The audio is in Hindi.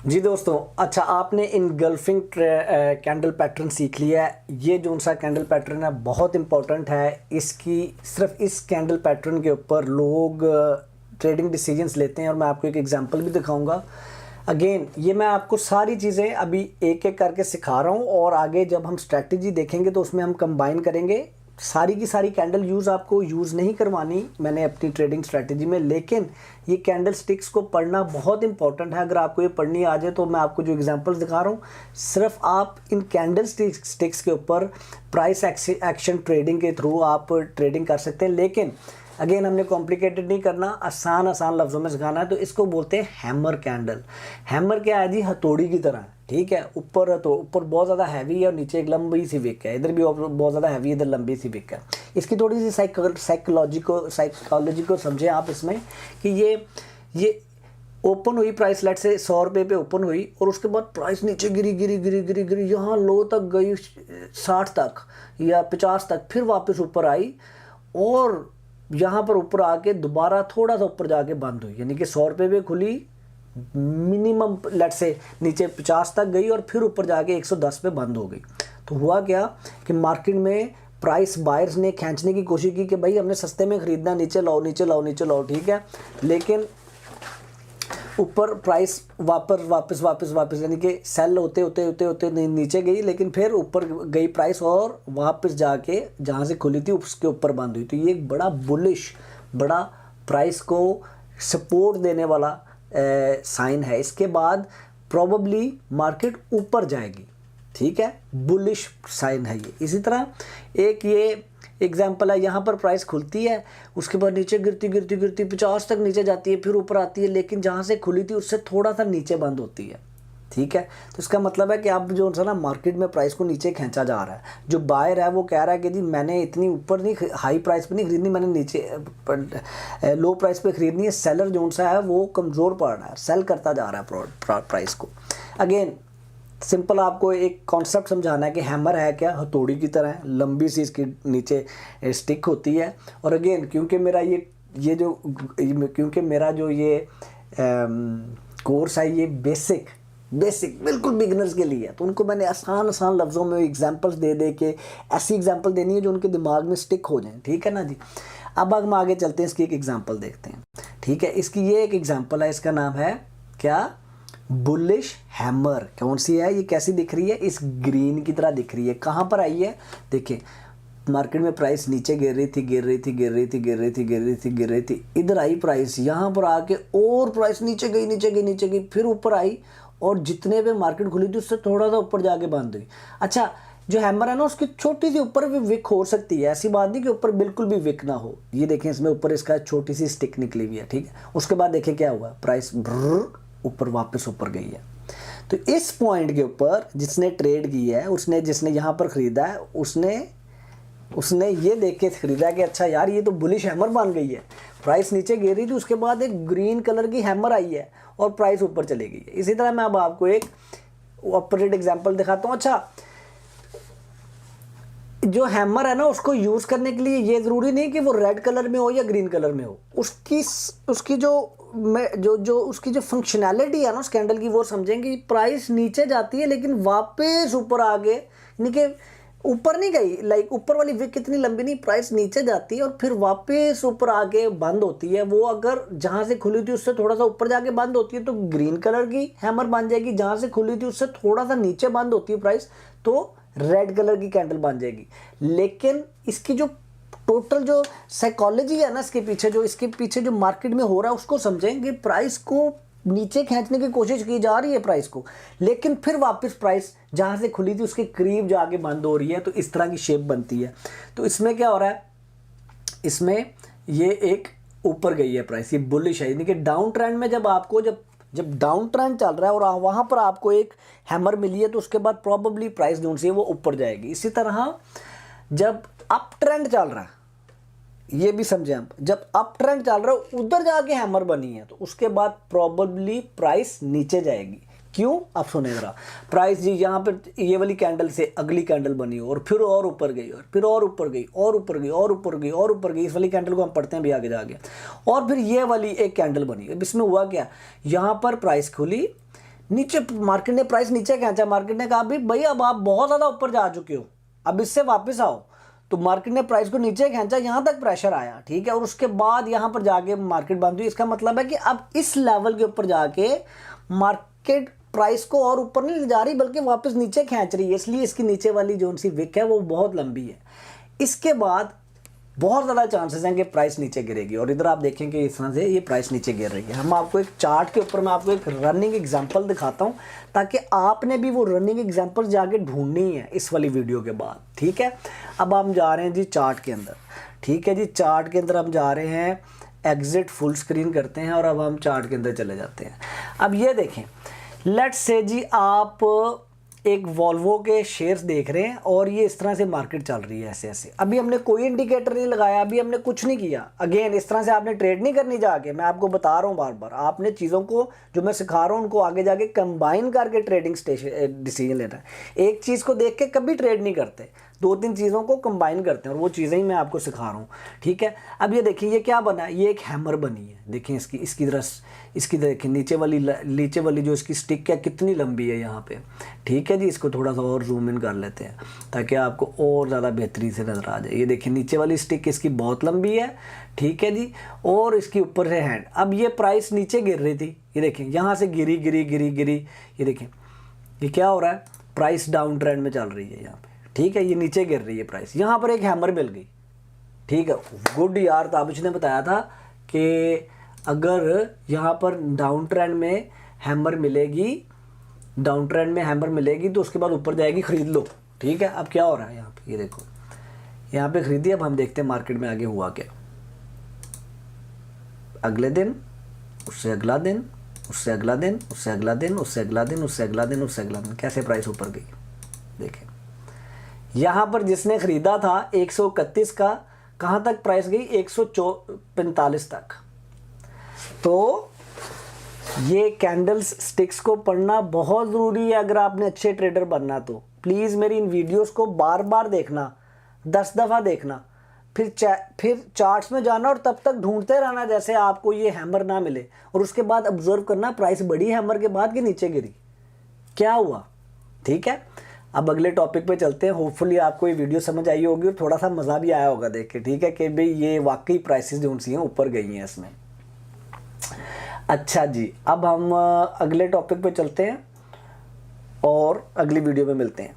जी दोस्तों, अच्छा आपने इनगल्फिंग कैंडल पैटर्न सीख लिया है। ये जो सा कैंडल पैटर्न है बहुत इंपॉर्टेंट है। इसकी सिर्फ इस कैंडल पैटर्न के ऊपर लोग ट्रेडिंग डिसीजंस लेते हैं और मैं आपको एक एग्जांपल भी दिखाऊंगा। अगेन ये मैं आपको सारी चीज़ें अभी एक एक करके सिखा रहा हूँ और आगे जब हम स्ट्रैटेजी देखेंगे तो उसमें हम कंबाइन करेंगे। सारी की सारी कैंडल आपको यूज़ नहीं करवानी मैंने अपनी ट्रेडिंग स्ट्रैटेजी में, लेकिन ये कैंडल स्टिक्स को पढ़ना बहुत इंपॉर्टेंट है। अगर आपको ये पढ़नी आ जाए तो मैं आपको जो एग्जांपल्स दिखा रहा हूँ सिर्फ आप इन कैंडल स्टिक्स के ऊपर प्राइस एक्शन ट्रेडिंग के थ्रू आप ट्रेडिंग कर सकते हैं। लेकिन अगेन हमने कॉम्प्लिकेटेड नहीं करना, आसान आसान लफ्ज़ों में सिखाना है। तो इसको बोलते हैं हैमर कैंडल। हैमर क्या है जी? हथौड़ी की तरह, ठीक है। ऊपर तो ऊपर बहुत ज़्यादा हैवी है और नीचे एक लंबी सी विक है। इधर भी बहुत ज़्यादा हैवी, इधर लंबी सी विक है। इसकी थोड़ी सी साइकोलॉजी को समझें आप इसमें कि ये ओपन हुई प्राइस, लेट से 100 रुपये पे ओपन हुई और उसके बाद प्राइस नीचे गिरी गिरी गिरी गिरी गिरी यहाँ लो तक गई 60 तक या 50 तक, फिर वापस ऊपर आई और यहाँ पर ऊपर आके दोबारा थोड़ा सा ऊपर जाके बंद हुई। यानी कि 100 रुपये पे खुली, मिनिमम लेट से नीचे 50 तक गई और फिर ऊपर जाके 110 पे बंद हो गई। तो हुआ क्या कि मार्केट में प्राइस बायर्स ने खींचने की कोशिश की कि भाई हमने सस्ते में ख़रीदना, नीचे लाओ नीचे लाओ नीचे लाओ, ठीक है। लेकिन ऊपर प्राइस वापस यानी कि सेल होते होते नीचे गई, लेकिन फिर ऊपर गई प्राइस और वापस जाके जहाँ से खुली थी उसके ऊपर बंद हुई। तो ये एक बड़ा बुलिश, बड़ा प्राइस को सपोर्ट देने वाला साइन है। इसके बाद प्रॉबली मार्केट ऊपर जाएगी, ठीक है। बुलिश साइन है ये। इसी तरह एक ये एग्जाम्पल है, यहाँ पर प्राइस खुलती है, उसके बाद नीचे गिरती गिरती गिरती 50 तक नीचे जाती है, फिर ऊपर आती है, लेकिन जहाँ से खुली थी उससे थोड़ा सा नीचे बंद होती है, ठीक है। तो इसका मतलब है कि अब जो है ना मार्केट में प्राइस को नीचे खींचा जा रहा है। जो बायर है वो कह रहा है कि जी मैंने इतनी ऊपर नहीं, हाई प्राइस पे नहीं खरीदनी, मैंने नीचे लो प्राइस पे खरीदनी है। सेलर जो सा है वो कमज़ोर पड़ रहा है, सेल करता जा रहा है प्राइस को। अगेन सिंपल आपको एक कॉन्सेप्ट समझाना है कि हैमर है क्या? हथौड़ी की तरह है, लंबी सी इसकी नीचे स्टिक होती है। और अगेन क्योंकि मेरा ये कोर्स है ये बेसिक बिल्कुल बिगिनर्स के लिए है, तो उनको मैंने आसान लफ्ज़ों में एग्जांपल्स दे के ऐसी एग्जांपल देनी है जो उनके दिमाग में स्टिक हो जाए, ठीक है ना जी। अब हम आगे चलते हैं, इसकी एक एग्जांपल देखते हैं, ठीक है। इसकी ये एक एग्जांपल है, इसका नाम है क्या? Bullish hammer. कौन सी है ये? कैसी दिख रही है? इस ग्रीन की तरह दिख रही है। कहाँ पर आई है? देखिए मार्केट में प्राइस नीचे गिर रही थी, इधर आई प्राइस, यहाँ पर आके और प्राइस नीचे गई, फिर ऊपर आई और जितने पे मार्केट खुली थी उससे थोड़ा सा ऊपर जाके बंद हुई। अच्छा, जो हैमर है ना उसकी छोटी सी ऊपर भी विक हो सकती है, ऐसी बात नहीं कि ऊपर बिल्कुल भी विक ना हो। ये देखें इसमें ऊपर इसका छोटी सी स्टिक निकली हुई है, ठीक है। उसके बाद देखें क्या हुआ, प्राइस ऊपर वापस ऊपर गई है। तो इस पॉइंट के ऊपर जिसने ट्रेड की है, जिसने यहाँ पर ख़रीदा है, उसने ये देख के ख़रीदा कि अच्छा यार ये तो बुलिश हैमर बन गई है। प्राइस नीचे गिर रही थी, उसके बाद एक ग्रीन कलर की हैमर आई है और प्राइस ऊपर चली गई है। इसी तरह मैं अब आपको एक ऑपोजिट एग्जांपल दिखाता हूँ। अच्छा, जो हैमर है ना उसको यूज़ करने के लिए ये ज़रूरी नहीं कि वो रेड कलर में हो या ग्रीन कलर में हो। उसकी जो फंक्शनैलिटी है ना उस कैंडल की, वो समझेंगे। प्राइस नीचे जाती है लेकिन वापस ऊपर आगे, यानी कि ऊपर नहीं गई, लाइक ऊपर वाली विक कितनी लंबी नहीं, प्राइस नीचे जाती है और फिर वापस ऊपर आके बंद होती है। वो अगर जहाँ से खुली थी उससे थोड़ा सा ऊपर जाके बंद होती है तो ग्रीन कलर की हैमर बन जाएगी। जहाँ से खुली थी उससे थोड़ा सा नीचे बंद होती है प्राइस, तो रेड कलर की कैंडल बन जाएगी। लेकिन इसकी जो टोटल जो साइकोलॉजी है ना इसके पीछे जो मार्केट में हो रहा है उसको समझेंगे। प्राइस को नीचे खींचने की कोशिश की जा रही है प्राइस को, लेकिन फिर वापस प्राइस जहाँ से खुली थी उसके करीब जाके बंद हो रही है, तो इस तरह की शेप बनती है। तो इसमें क्या हो रहा है, इसमें ये एक ऊपर गई है प्राइस, ये बुलिश है। यानी कि डाउन ट्रेंड में जब डाउन ट्रेंड चल रहा है और वहाँ पर आपको एक हैमर मिली है तो उसके बाद प्रॉबली प्राइस जो सी है वो ऊपर जाएगी। इसी तरह जब अप ट्रेंड चल रहा है, ये भी समझे हम, जब अप ट्रेंड चल रहा है उधर जाके हैमर बनी है तो उसके बाद प्रॉबली प्राइस नीचे जाएगी। क्यों? आप सुने जरा। प्राइस जी यहाँ पर ये वाली कैंडल से अगली कैंडल बनी और फिर और ऊपर गई और फिर और ऊपर गई और ऊपर गई और ऊपर गई और ऊपर गई। इस वाली कैंडल को हम पढ़ते हैं भी आगे जाके। और फिर ये वाली एक कैंडल बनी। अब इसमें हुआ क्या, यहाँ पर प्राइस खुली, नीचे मार्केट ने प्राइस नीचे खींचा, मार्केट ने कहा भी भाई अब आप बहुत ज़्यादा ऊपर जा चुके हो, अब इससे वापस आओ। तो मार्केट ने प्राइस को नीचे खींचा, यहाँ तक प्रेशर आया, ठीक है, और उसके बाद यहाँ पर जाके मार्केट बंद हुई। इसका मतलब है कि अब इस लेवल के ऊपर जाके मार्केट प्राइस को और ऊपर नहीं ले जा रही बल्कि वापस नीचे खींच रही है, इसलिए इसकी नीचे वाली जो सी विक है वो बहुत लंबी है। इसके बाद बहुत ज़्यादा चांसेस हैं कि प्राइस नीचे गिरेगी, और इधर आप देखेंगे इस तरह से ये प्राइस नीचे गिर रही है। हम आपको एक चार्ट के ऊपर मैं आपको एक रनिंग एग्जांपल दिखाता हूँ ताकि आपने भी वो रनिंग एग्जांपल जाके ढूंढनी है इस वाली वीडियो के बाद, ठीक है। अब हम जा रहे हैं जी चार्ट के अंदर, ठीक है जी, चार्ट के अंदर हम जा रहे हैं, एग्जिट फुल स्क्रीन करते हैं और अब हम चार्ट के अंदर चले जाते हैं। अब ये देखें, लेट्स से जी आप एक वॉल्वो के शेयर्स देख रहे हैं और ये इस तरह से मार्केट चल रही है ऐसे ऐसे। अभी हमने कोई इंडिकेटर नहीं लगाया, अभी हमने कुछ नहीं किया। अगेन इस तरह से आपने ट्रेड नहीं करनी जाके, मैं आपको बता रहा हूँ बार बार, आपने चीज़ों को जो मैं सिखा रहा हूँ उनको आगे जाके कंबाइन करके ट्रेडिंग डिसीजन लेना है। एक चीज़ को देख के कभी ट्रेड नहीं करते, 2-3 चीज़ों को कंबाइन करते हैं और वो चीज़ें ही मैं आपको सिखा रहा हूँ, ठीक है। अब ये देखिए ये क्या बना है, ये एक हैमर बनी है, देखें इसकी देखिए नीचे वाली जो इसकी स्टिक है कितनी लंबी है यहाँ पे, ठीक है जी। इसको थोड़ा सा और जूम इन कर लेते हैं ताकि आपको और ज़्यादा बेहतरी से नज़र आ जाए। ये देखिए नीचे वाली स्टिक इसकी बहुत लंबी है, ठीक है जी, और इसकी ऊपर से हैंड। अब ये प्राइस नीचे गिर रही थी, ये देखें यहाँ से गिरी, ये देखें ये क्या हो रहा है, प्राइस डाउन ट्रेंड में चल रही है यहाँ पे, ठीक है, ये नीचे गिर रही है प्राइस। यहाँ पर एक हैमर मिल गई, ठीक है, गुड यार। ताबिश ने बताया था कि अगर यहाँ पर डाउन ट्रेंड में हैमर मिलेगी तो उसके बाद ऊपर जाएगी, खरीद लो, ठीक है। अब क्या हो रहा है यहाँ पे, ये देखो यहाँ पे खरीदी। अब हम देखते हैं मार्केट में आगे हुआ क्या। अगले दिन, उससे अगला दिन, उससे अगला दिन, उससे अगला दिन, उससे अगला दिन, उससे अगला दिन, उससे अगला दिन, कैसे प्राइस ऊपर गई देखें। यहाँ पर जिसने खरीदा था 131 का, कहाँ तक प्राइस गई, 145 तक। तो ये कैंडल्स स्टिक्स को पढ़ना बहुत ज़रूरी है अगर आपने अच्छे ट्रेडर बनना। तो प्लीज़ मेरी इन वीडियोस को बार बार देखना, 10 दफ़ा देखना, फिर चार्ट्स में जाना और तब तक ढूंढते रहना जैसे आपको ये हैमर ना मिले, और उसके बाद ऑब्जर्व करना प्राइस बढ़ी हैमर के बाद कि नीचे गिरी, क्या हुआ, ठीक है। अब अगले टॉपिक पे चलते हैं। होपफुली आपको ये वीडियो समझ आई होगी और थोड़ा सा मज़ा भी आया होगा देख के, ठीक है, कि भाई ये वाकई प्राइसेस जो सी हैं ऊपर गई हैं इसमें। अच्छा जी, अब हम अगले टॉपिक पे चलते हैं और अगली वीडियो में मिलते हैं।